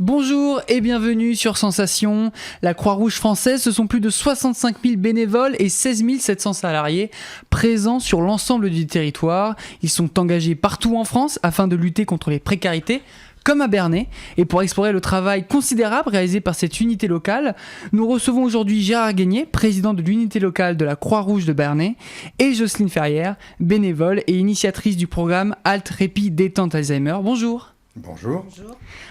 Bonjour et bienvenue sur Sensation. La Croix-Rouge française, ce sont plus de 65 000 bénévoles et 16 700 salariés présents sur l'ensemble du territoire. Ils sont engagés partout en France afin de lutter contre les précarités, comme à Bernay. Et pour explorer le travail considérable réalisé par cette unité locale, nous recevons aujourd'hui Gérard Guénier, président de l'unité locale de la Croix-Rouge de Bernay, et Jocelyne Ferrière, bénévole et initiatrice du programme Halt Répit Détente Alzheimer. Bonjour. Bonjour.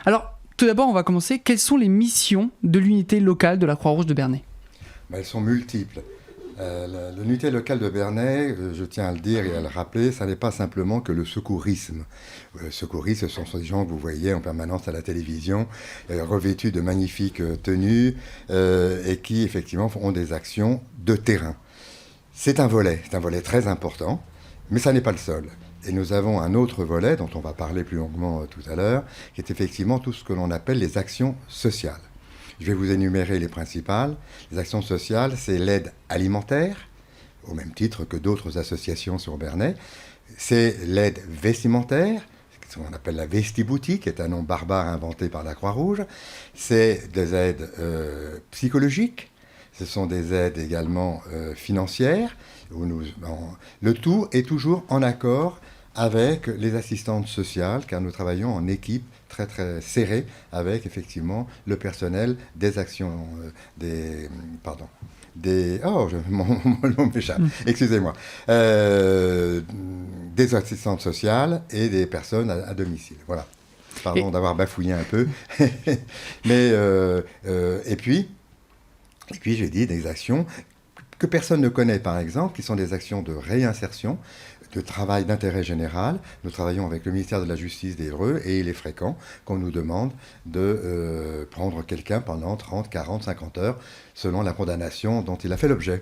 Alors, tout d'abord, on va commencer. Quelles sont les missions de l'unité locale de la Croix-Rouge de Bernay ? Elles sont multiples. L'unité locale de Bernay, je tiens à le dire et à le rappeler, ça n'est pas simplement que le secourisme. Le secourisme, ce sont ces gens que vous voyez en permanence à la télévision, revêtus de magnifiques tenues et qui, effectivement, font des actions de terrain. C'est un volet très important, mais ça n'est pas le seul. Et nous avons un autre volet, dont on va parler plus longuement tout à l'heure, qui est effectivement tout ce que l'on appelle les actions sociales. Je vais vous énumérer les principales. Les actions sociales, c'est l'aide alimentaire, au même titre que d'autres associations sur Bernay. C'est l'aide vestimentaire, ce qu'on appelle la vestiboutique, qui est un nom barbare inventé par la Croix-Rouge. C'est des aides psychologiques. Ce sont des aides également financières. Le tout est toujours en accord avec les assistantes sociales, car nous travaillons en équipe très très serrée avec effectivement le personnel des actions mon nom m'échappe, excusez-moi, des assistantes sociales et des personnes à domicile. Voilà. Pardon d'avoir bafouillé un peu, mais et puis j'ai dit des actions que personne ne connaît, par exemple, qui sont des actions de réinsertion, de travail d'intérêt général. Nous travaillons avec le ministère de la Justice des Dreux et il est fréquent qu'on nous demande de prendre quelqu'un pendant 30, 40, 50 heures, selon la condamnation dont il a fait l'objet.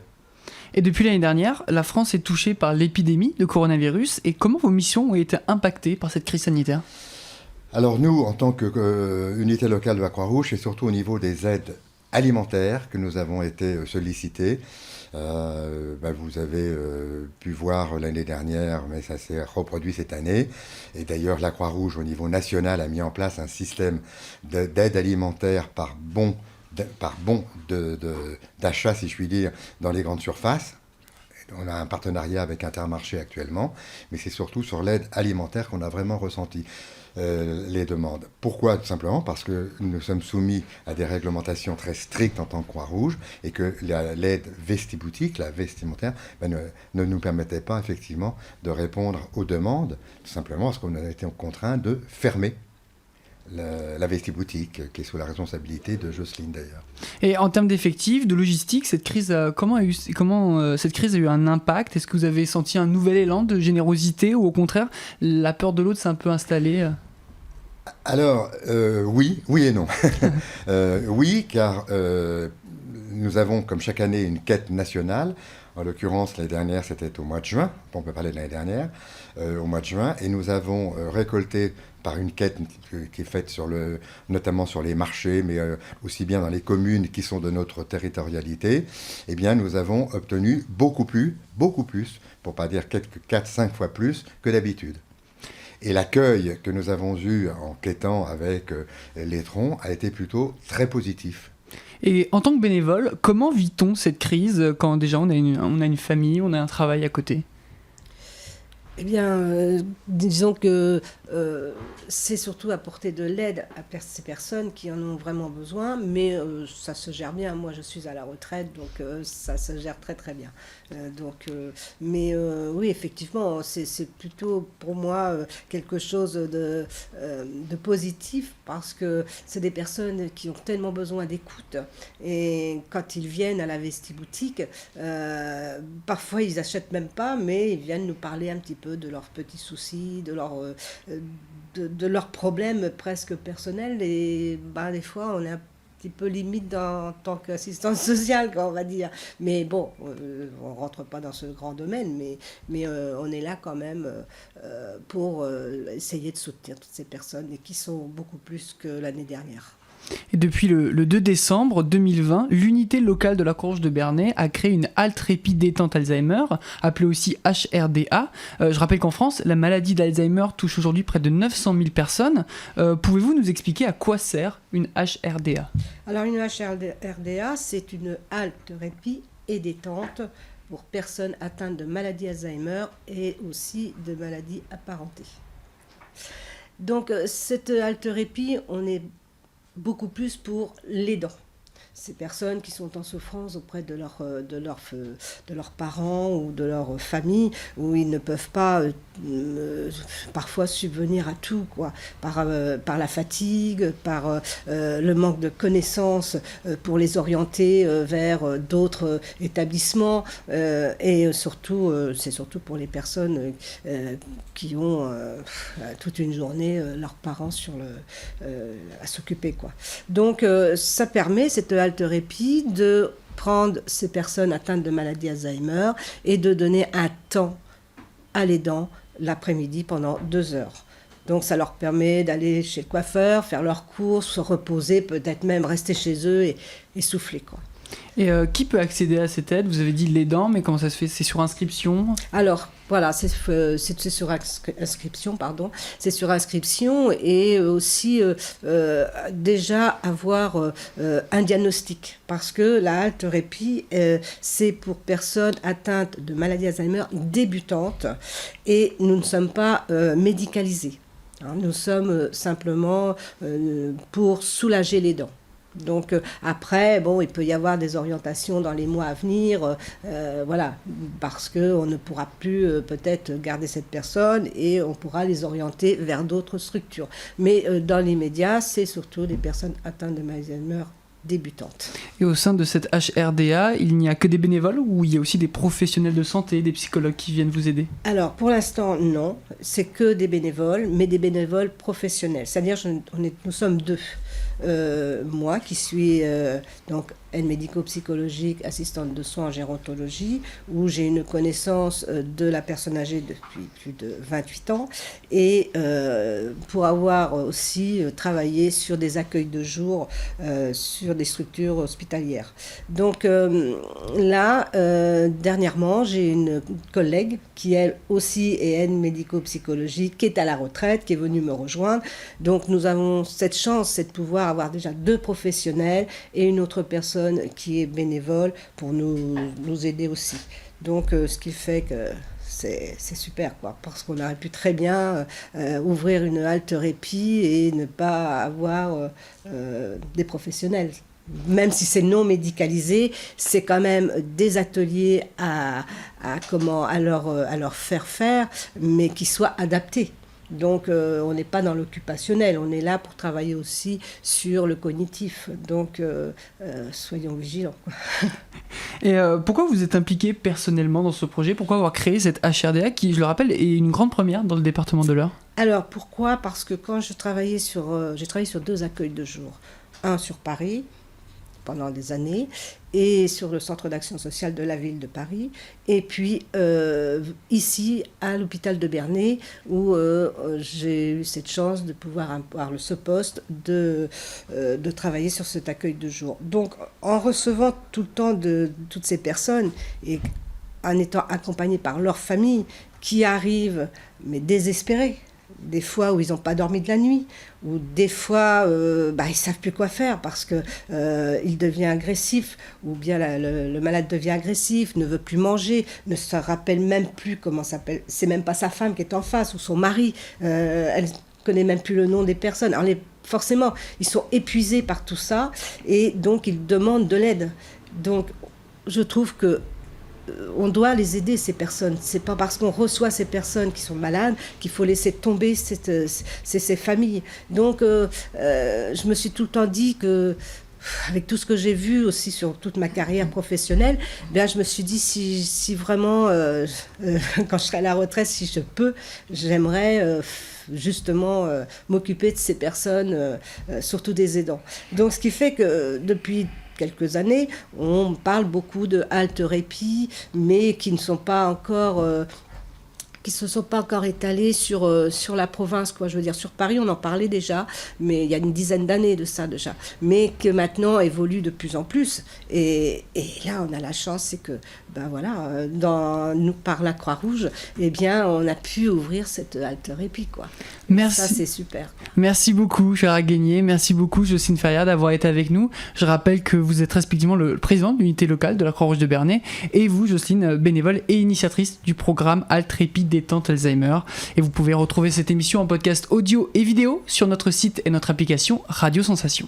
Et depuis l'année dernière, la France est touchée par l'épidémie de coronavirus. Et comment vos missions ont été impactées par cette crise sanitaire ? Alors nous, en tant qu'unité locale de la Croix-Rouge, et surtout au niveau des aides alimentaires que nous avons été sollicités, vous avez pu voir l'année dernière, mais ça s'est reproduit cette année. Et d'ailleurs, la Croix-Rouge, au niveau national, a mis en place un système d'aide alimentaire par bon d'achat, si je puis dire, dans les grandes surfaces. On a un partenariat avec Intermarché actuellement, mais c'est surtout sur l'aide alimentaire qu'on a vraiment ressenti les demandes. Pourquoi ? Tout simplement parce que nous sommes soumis à des réglementations très strictes en tant que Croix-Rouge et que l'aide vestiboutique, la vestimentaire, ne nous permettait pas effectivement de répondre aux demandes, tout simplement parce qu'on a été contraint de fermer la vestiboutique, qui est sous la responsabilité de Jocelyne d'ailleurs. Et en termes d'effectifs, de logistique, cette crise cette crise a eu un impact ? Est-ce que vous avez senti un nouvel élan de générosité ou au contraire, la peur de l'autre s'est un peu installée ? Alors, oui et non. Oui, car nous avons, comme chaque année, une quête nationale. En l'occurrence, l'année dernière, c'était au mois de juin. On peut parler de l'année dernière, au mois de juin. Et nous avons récolté par une quête qui est faite notamment sur les marchés, mais aussi bien dans les communes qui sont de notre territorialité, eh bien, nous avons obtenu beaucoup plus, pour ne pas dire 4-5 fois plus que d'habitude. Et l'accueil que nous avons eu en quêtant avec l'Étron a été plutôt très positif. Et en tant que bénévole, comment vit-on cette crise quand déjà on a une famille, on a un travail à côté ? Eh bien, disons que c'est surtout apporter de l'aide à ces personnes qui en ont vraiment besoin, mais ça se gère bien. Moi, je suis à la retraite, donc ça se gère très très bien. Oui, effectivement, c'est plutôt pour moi quelque chose de positif, parce que c'est des personnes qui ont tellement besoin d'écoute. Et quand ils viennent à la vestiboutique, parfois ils n'achètent même pas, mais ils viennent nous parler un petit peu de leurs petits soucis, de leurs problèmes presque personnels. Et des fois, on est un petit peu limite en tant qu'assistante sociale, on va dire. Mais bon, on ne rentre pas dans ce grand domaine, mais on est là quand même pour essayer de soutenir toutes ces personnes et qui sont beaucoup plus que l'année dernière. Et depuis le 2 décembre 2020, l'unité locale de la Croix-Rouge de Bernay a créé une halte répit détente Alzheimer, appelée aussi HRDA. Je rappelle qu'en France, la maladie d'Alzheimer touche aujourd'hui près de 900 000 personnes. Pouvez-vous nous expliquer à quoi sert une HRDA ? Alors une HRDA, c'est une halte répit et détente pour personnes atteintes de maladie Alzheimer et aussi de maladies apparentées. Donc cette halte répit, on est beaucoup plus pour l'aidant. Ces personnes qui sont en souffrance auprès de leurs parents ou de leur famille, où ils ne peuvent pas parfois subvenir à tout, quoi, par la fatigue, par le manque de connaissances pour les orienter vers d'autres établissements, et surtout, c'est surtout pour les personnes qui ont toute une journée leurs parents à s'occuper, quoi. Donc ça permet, cette halte répit, de prendre ces personnes atteintes de maladie Alzheimer et de donner un temps à l'aidant l'après-midi pendant 2 heures. Donc ça leur permet d'aller chez le coiffeur, faire leurs courses, se reposer, peut-être même rester chez eux et souffler, quoi. Et qui peut accéder à cette aide ? Vous avez dit l'aidant, mais comment ça se fait ? C'est sur inscription ? Alors, voilà, c'est sur inscription, pardon. C'est sur inscription et aussi déjà avoir un diagnostic. Parce que la halte répit, c'est pour personnes atteintes de maladie Alzheimer débutantes et nous ne sommes pas médicalisés. Nous sommes simplement pour soulager les dents. Donc après, il peut y avoir des orientations dans les mois à venir, voilà, parce qu'on ne pourra plus peut-être garder cette personne et on pourra les orienter vers d'autres structures. Mais dans les médias, c'est surtout des personnes atteintes de maladie Alzheimer débutantes. Et au sein de cette HRDA, il n'y a que des bénévoles ou il y a aussi des professionnels de santé, des psychologues qui viennent vous aider ? Alors pour l'instant, non, c'est que des bénévoles, mais des bénévoles professionnels. C'est-à-dire nous sommes 2. Moi qui suis donc aide médico-psychologique, assistante de soins en gérontologie, où j'ai une connaissance de la personne âgée depuis plus de 28 ans, et pour avoir aussi travaillé sur des accueils de jour, sur des structures hospitalières. Donc là, dernièrement, j'ai une collègue qui elle aussi est aide médico-psychologique, qui est à la retraite, qui est venue me rejoindre. Donc nous avons cette chance, c'est de pouvoir avoir déjà 2 professionnels et une autre personne qui est bénévole pour nous aider aussi. Donc ce qui fait que c'est super, quoi, parce qu'on aurait pu très bien ouvrir une halte répit et ne pas avoir des professionnels. Même si c'est non médicalisé, c'est quand même des ateliers à leur faire faire, mais qui soient adaptés. Donc on n'est pas dans l'occupationnel, on est là pour travailler aussi sur le cognitif. Donc soyons vigilants. Et pourquoi vous êtes impliqué personnellement dans ce projet ? Pourquoi avoir créé cette HRDA qui, je le rappelle, est une grande première dans le département de l'Eure ? Alors pourquoi ? Parce que quand j'ai travaillé sur 2 accueils de jour. Un sur Paris, pendant des années, et sur le centre d'action sociale de la ville de Paris, et puis ici à l'hôpital de Bernay, où j'ai eu cette chance de pouvoir avoir ce poste de travailler sur cet accueil de jour. Donc en recevant tout le temps de toutes ces personnes et en étant accompagnée par leur famille qui arrivent mais désespérés, des fois où ils n'ont pas dormi de la nuit, ou des fois ils ne savent plus quoi faire parce qu'il devient agressif, ou bien le malade devient agressif, ne veut plus manger, ne se rappelle même plus comment s'appelle, c'est même pas sa femme qui est en face, ou son mari, elle ne connaît même plus le nom des personnes. Alors forcément, ils sont épuisés par tout ça, et donc ils demandent de l'aide. Donc je trouve que on doit les aider, ces personnes. C'est pas parce qu'on reçoit ces personnes qui sont malades qu'il faut laisser tomber ces familles. Donc, je me suis tout le temps dit que, avec tout ce que j'ai vu aussi sur toute ma carrière professionnelle, bien, je me suis dit si vraiment, quand je serai à la retraite, si je peux, j'aimerais justement m'occuper de ces personnes, surtout des aidants. Donc, ce qui fait que depuis quelques années, on parle beaucoup de halte répit, mais qui ne sont pas encore qui se sont pas encore étalés sur la province, quoi. Je veux dire, sur Paris, on en parlait déjà, mais il y a une dizaine d'années de ça déjà, mais que maintenant évolue de plus en plus. Et là, on a la chance, c'est que, par la Croix-Rouge, eh bien, on a pu ouvrir cette halte répit, quoi. Merci. Ça, c'est super. Merci beaucoup, Gérard Guégnier. Merci beaucoup, Jocelyne Ferrière, d'avoir été avec nous. Je rappelle que vous êtes respectivement le président de l'unité locale de la Croix-Rouge de Bernay et vous, Jocelyne, bénévole et initiatrice du programme Halte Répit Détente Alzheimer. Et vous pouvez retrouver cette émission en podcast audio et vidéo sur notre site et notre application Radio Sensation.